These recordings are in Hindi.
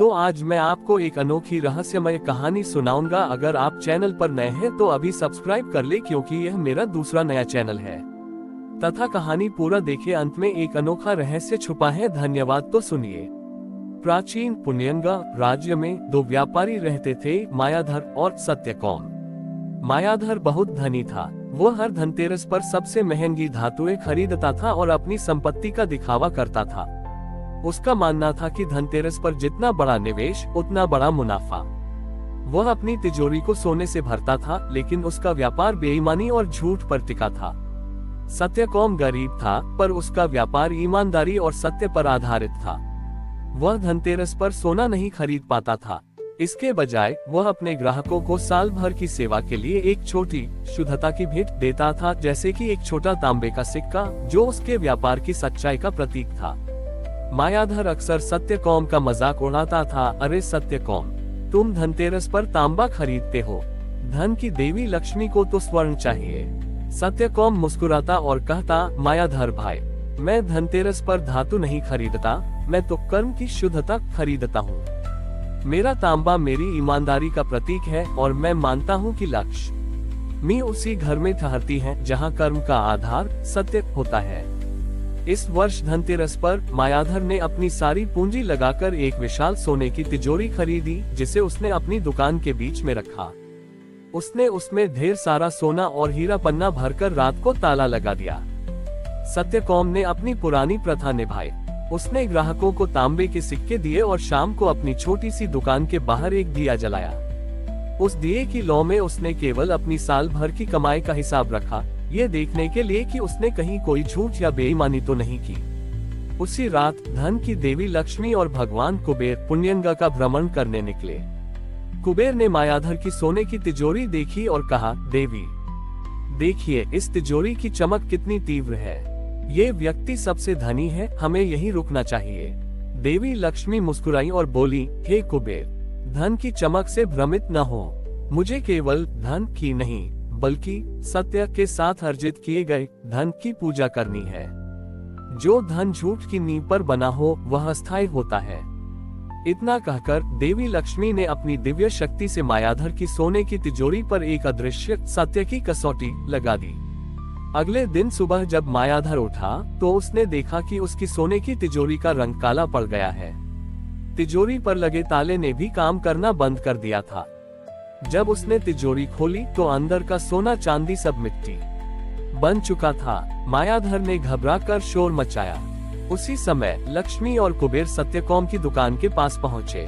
तो आज मैं आपको एक अनोखी रहस्यमय कहानी सुनाऊंगा। अगर आप चैनल पर नए हैं तो अभी सब्सक्राइब कर ले, क्योंकि यह मेरा दूसरा नया चैनल है। तथा कहानी पूरा देखे, अंत में एक अनोखा रहस्य छुपा है। धन्यवाद। तो सुनिए। प्राचीन पुण्यंगा राज्य में दो व्यापारी रहते थे, मायाधर और सत्यकौम। मायाधर बहुत धनी था। वो हर धनतेरस पर सबसे महंगी धातुएं खरीदता था और अपनी संपत्ति का दिखावा करता था। उसका मानना था कि धनतेरस पर जितना बड़ा निवेश उतना बड़ा मुनाफा। वह अपनी तिजोरी को सोने से भरता था, लेकिन उसका व्यापार बेईमानी और झूठ पर टिका था। सत्यकौम गरीब था, पर उसका व्यापार ईमानदारी और सत्य पर आधारित था। वह धनतेरस पर सोना नहीं खरीद पाता था। इसके बजाय वह अपने ग्राहकों को साल भर की सेवा के लिए एक छोटी शुद्धता की भेंट देता था, जैसे कि एक छोटा तांबे का सिक्का, जो उसके व्यापार की सच्चाई का प्रतीक था। मायाधर अक्सर सत्यकौम का मजाक उड़ाता था। अरे सत्यकौम, तुम धनतेरस पर तांबा खरीदते हो, धन की देवी लक्ष्मी को तो स्वर्ण चाहिए। सत्यकौम मुस्कुराता और कहता, मायाधर भाई, मैं धनतेरस पर धातु नहीं खरीदता, मैं तो कर्म की शुद्धता खरीदता हूँ। मेरा तांबा मेरी ईमानदारी का प्रतीक है और मैं मानता हूँ कि लक्ष्मी उसी घर में ठहरती है जहाँ कर्म का आधार सत्य होता है। इस वर्ष धनतेरस पर मायाधर ने अपनी सारी पूंजी लगाकर एक विशाल सोने की तिजोरी खरीदी, जिसे उसने अपनी दुकान के बीच में रखा। उसने उसमें ढेर सारा सोना और हीरा पन्ना भरकर रात को ताला लगा दिया। सत्यकौम ने अपनी पुरानी प्रथा निभाई। उसने ग्राहकों को तांबे के सिक्के दिए और शाम को अपनी छोटी सी दुकान के बाहर एक दिया जलाया। उस दिए की लौ में उसने केवल अपनी साल भर की कमाई का हिसाब रखा, ये देखने के लिए कि उसने कहीं कोई झूठ या बेईमानी तो नहीं की। उसी रात धन की देवी लक्ष्मी और भगवान कुबेर पुण्यंगा का भ्रमण करने निकले। कुबेर ने मायाधर की सोने की तिजोरी देखी और कहा, देवी देखिए, इस तिजोरी की चमक कितनी तीव्र है। ये व्यक्ति सबसे धनी है, हमें यहीं रुकना चाहिए। देवी लक्ष्मी मुस्कुराई और बोली, हे कुबेर, धन की चमक से भ्रमित न हो। मुझे केवल धन की नहीं, बल्कि सत्य के साथ अर्जित किए गए धन की पूजा करनी है। जो धन झूठ की नींव पर बना हो वह अस्थायी होता है। इतना कहकर देवी लक्ष्मी ने अपनी दिव्य शक्ति से मायाधर की सोने की तिजोरी पर एक अदृश्य सत्य की कसौटी लगा दी। अगले दिन सुबह जब मायाधर उठा तो उसने देखा कि उसकी सोने की तिजोरी का रंग काला पड़ गया है। तिजोरी पर लगे ताले ने भी काम करना बंद कर दिया था। जब उसने तिजोरी खोली तो अंदर का सोना चांदी सब मिट्टी बन चुका था। मायाधर ने घबराकर शोर मचाया। उसी समय लक्ष्मी और कुबेर सत्यकौम की दुकान के पास पहुंचे।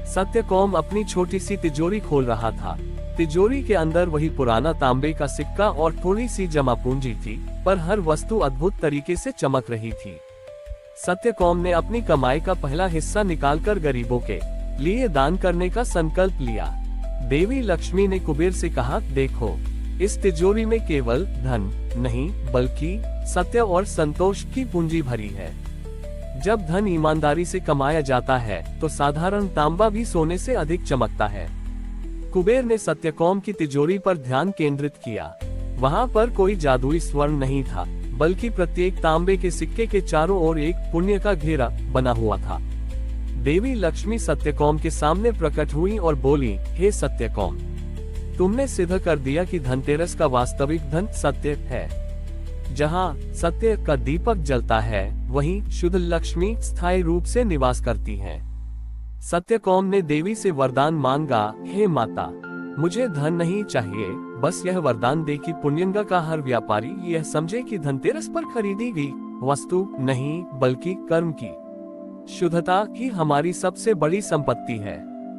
सत्यकौम अपनी छोटी सी तिजोरी खोल रहा था। तिजोरी के अंदर वही पुराना तांबे का सिक्का और थोड़ी सी जमा पूंजी थी, पर हर वस्तु अद्भुत तरीके से चमक रही थी। सत्यकौम ने अपनी कमाई का पहला हिस्सा निकालकर गरीबों के लिए दान करने का संकल्प लिया। देवी लक्ष्मी ने कुबेर से कहा, देखो, इस तिजोरी में केवल धन नहीं, बल्कि सत्य और संतोष की पूंजी भरी है। जब धन ईमानदारी से कमाया जाता है तो साधारण तांबा भी सोने से अधिक चमकता है। कुबेर ने सत्यकौम की तिजोरी पर ध्यान केंद्रित किया। वहां पर कोई जादुई स्वर्ण नहीं था, बल्कि प्रत्येक तांबे के सिक्के के चारों ओर एक पुण्य का घेरा बना हुआ था। देवी लक्ष्मी सत्यकौम के सामने प्रकट हुई और बोली, हे सत्यकौम, तुमने सिद्ध कर दिया कि धनतेरस का वास्तविक धन सत्य है। जहां सत्य का दीपक जलता है, वहीं शुद्ध लक्ष्मी स्थायी रूप से निवास करती है। सत्यकौम ने देवी से वरदान मांगा, हे माता, मुझे धन नहीं चाहिए, बस यह वरदान दे कि पुण्यंगा का हर व्यापारी यह समझे कि धनतेरस पर खरीदी गई वस्तु नहीं, बल्कि कर्म की शुद्धता ही हमारी सबसे बड़ी संपत्ति है।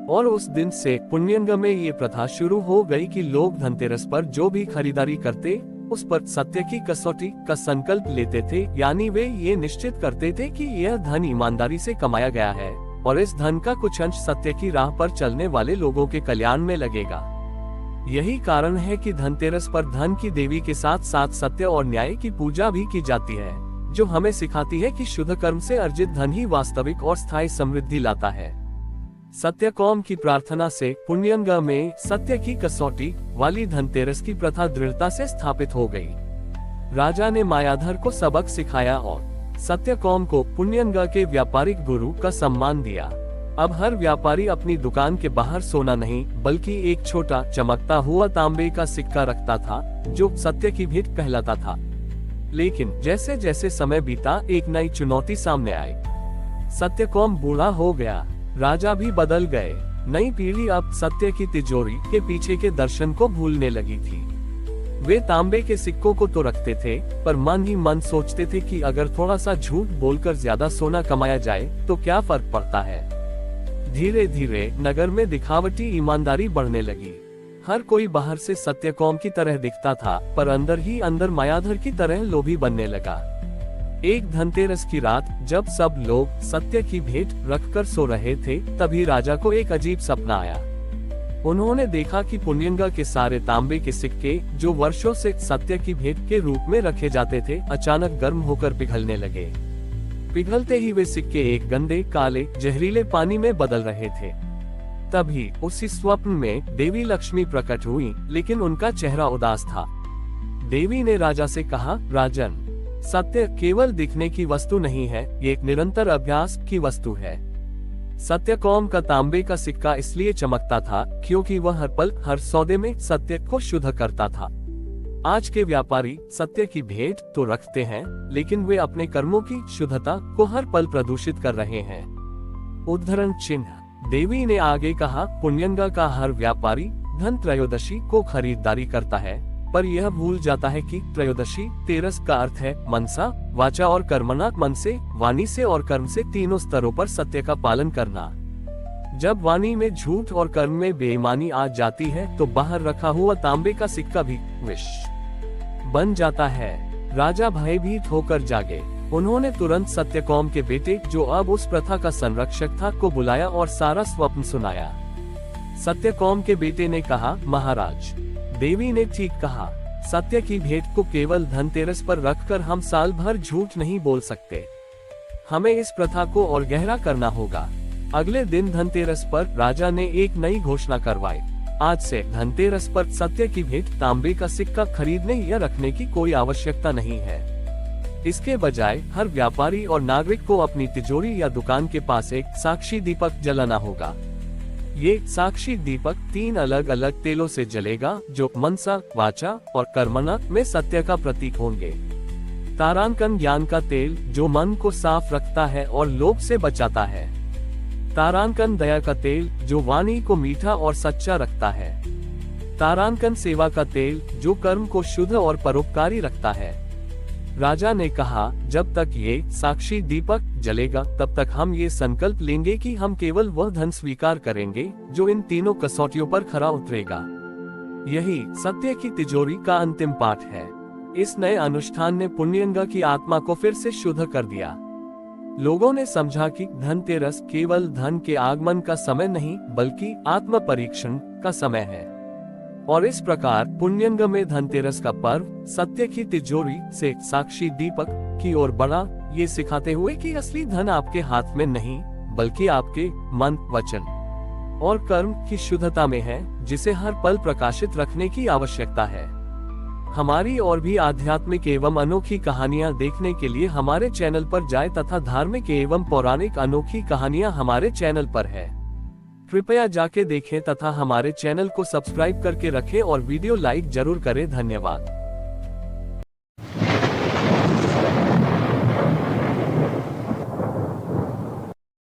और उस दिन से पुण्यंगा में ये प्रथा शुरू हो गई कि लोग धनतेरस पर जो भी खरीदारी करते, उस पर सत्य की कसौटी का संकल्प लेते थे, यानी वे ये निश्चित करते थे कि यह धन ईमानदारी से कमाया गया है और इस धन का कुछ अंश सत्य की राह पर चलने वाले लोगों के कल्याण में लगेगा। यही कारण है कि धनतेरस पर धन की देवी के साथ साथ सत्य और न्याय की पूजा भी की जाती है, जो हमें सिखाती है कि शुद्ध कर्म से अर्जित धन ही वास्तविक और स्थायी समृद्धि लाता है। सत्यकौम की प्रार्थना से पुण्यंगा में सत्य की कसौटी वाली धनतेरस की प्रथा दृढ़ता से स्थापित हो गई। राजा ने मायाधर को सबक सिखाया और सत्यकौम को पुण्यंगा के व्यापारिक गुरु का सम्मान दिया। अब हर व्यापारी अपनी दुकान के बाहर सोना नहीं बल्कि एक छोटा चमकता हुआ तांबे का सिक्का रखता था, जो सत्य की भेंट कहलाता था। लेकिन जैसे जैसे समय बीता, एक नई चुनौती सामने आई। सत्यकौम बूढ़ा हो गया, राजा भी बदल गए। नई पीढ़ी अब सत्य की तिजोरी के पीछे के दर्शन को भूलने लगी थी। वे तांबे के सिक्कों को तो रखते थे, पर मन ही मन सोचते थे कि अगर थोड़ा सा झूठ बोलकर ज्यादा सोना कमाया जाए तो क्या फर्क पड़ता है। धीरे धीरे नगर में दिखावटी ईमानदारी बढ़ने लगी। हर कोई बाहर से सत्यकौम की तरह दिखता था, पर अंदर ही अंदर मायाधर की तरह लोभी बनने लगा। एक धनतेरस की रात जब सब लोग सत्य की भेंट रखकर सो रहे थे, तभी राजा को एक अजीब सपना आया। उन्होंने देखा कि पुण्यंगा के सारे तांबे के सिक्के, जो वर्षों से सत्य की भेंट के रूप में रखे जाते थे, अचानक गर्म होकर पिघलने लगे। पिघलते ही वे सिक्के एक गंदे, काले, जहरीले पानी में बदल रहे थे। तभी उसी स्वप्न में देवी लक्ष्मी प्रकट हुई, लेकिन उनका चेहरा उदास था। देवी ने राजा से कहा, राजन, सत्य केवल दिखने की वस्तु नहीं है, ये एक निरंतर अभ्यास की वस्तु है। सत्यकौम का तांबे का सिक्का इसलिए चमकता था क्योंकि वह हर पल हर सौदे में सत्य को शुद्ध करता था। आज के व्यापारी सत्य की भेंट तो रखते हैं, लेकिन वे अपने कर्मों की शुद्धता को हर पल प्रदूषित कर रहे हैं। उद्धरण चिन्ह। देवी ने आगे कहा, पुण्यंगा का हर व्यापारी धन त्रयोदशी को खरीदारी करता है, पर यह भूल जाता है कि त्रयोदशी तेरस का अर्थ है मनसा, वाचा और कर्मणा। मन से, वाणी से और कर्म से, तीनों स्तरों पर सत्य का पालन करना। जब वाणी में झूठ और कर्म में बेईमानी आ जाती है तो बाहर रखा हुआ तांबे का सिक्का भी विष बन जाता है। राजा भयभीत होकर जागे। उन्होंने तुरंत सत्यकौम के बेटे, जो अब उस प्रथा का संरक्षक था, को बुलाया और सारा स्वप्न सुनाया। सत्यकौम के बेटे ने कहा, महाराज, देवी ने ठीक कहा। सत्य की भेंट को केवल धनतेरस पर रखकर हम साल भर झूठ नहीं बोल सकते। हमें इस प्रथा को और गहरा करना होगा। अगले दिन धनतेरस पर राजा ने एक नई घोषणा करवाई। आज से धनतेरस पर सत्य की भेंट तांबे का सिक्का खरीदने या रखने की कोई आवश्यकता नहीं है। इसके बजाय हर व्यापारी और नागरिक को अपनी तिजोरी या दुकान के पास एक साक्षी दीपक जलाना होगा। ये साक्षी दीपक 3 अलग अलग तेलों से जलेगा, जो मनसा, वाचा और कर्मणा में सत्य का प्रतीक होंगे। तारांकन ज्ञान का तेल, जो मन को साफ रखता है और लोभ से बचाता है। तारांकन दया का तेल, जो वाणी को मीठा और सच्चा रखता है। तारांकन सेवा का तेल, जो कर्म को शुद्ध और परोपकारी रखता है। राजा ने कहा, जब तक ये साक्षी दीपक जलेगा, तब तक हम ये संकल्प लेंगे कि हम केवल वह धन स्वीकार करेंगे जो इन तीनों कसौटियों पर खरा उतरेगा। यही सत्य की तिजोरी का अंतिम पाठ है। इस नए अनुष्ठान ने पुण्यंगा की आत्मा को फिर से शुद्ध कर दिया। लोगों ने समझा कि धनतेरस केवल धन के आगमन का समय नहीं, बल्कि आत्म परीक्षण का समय है। और इस प्रकार पुण्यंग में धनतेरस का पर्व सत्य की तिजोरी से साक्षी दीपक की ओर बढ़ा, ये सिखाते हुए कि असली धन आपके हाथ में नहीं, बल्कि आपके मन, वचन और कर्म की शुद्धता में है, जिसे हर पल प्रकाशित रखने की आवश्यकता है। हमारी और भी आध्यात्मिक एवं अनोखी कहानियां देखने के लिए हमारे चैनल पर जाएं तथा धार्मिक एवं पौराणिक अनोखी कहानियां हमारे चैनल पर है। कृपया जाके देखें तथा हमारे चैनल को सब्सक्राइब करके रखें और वीडियो लाइक जरूर करें। धन्यवाद।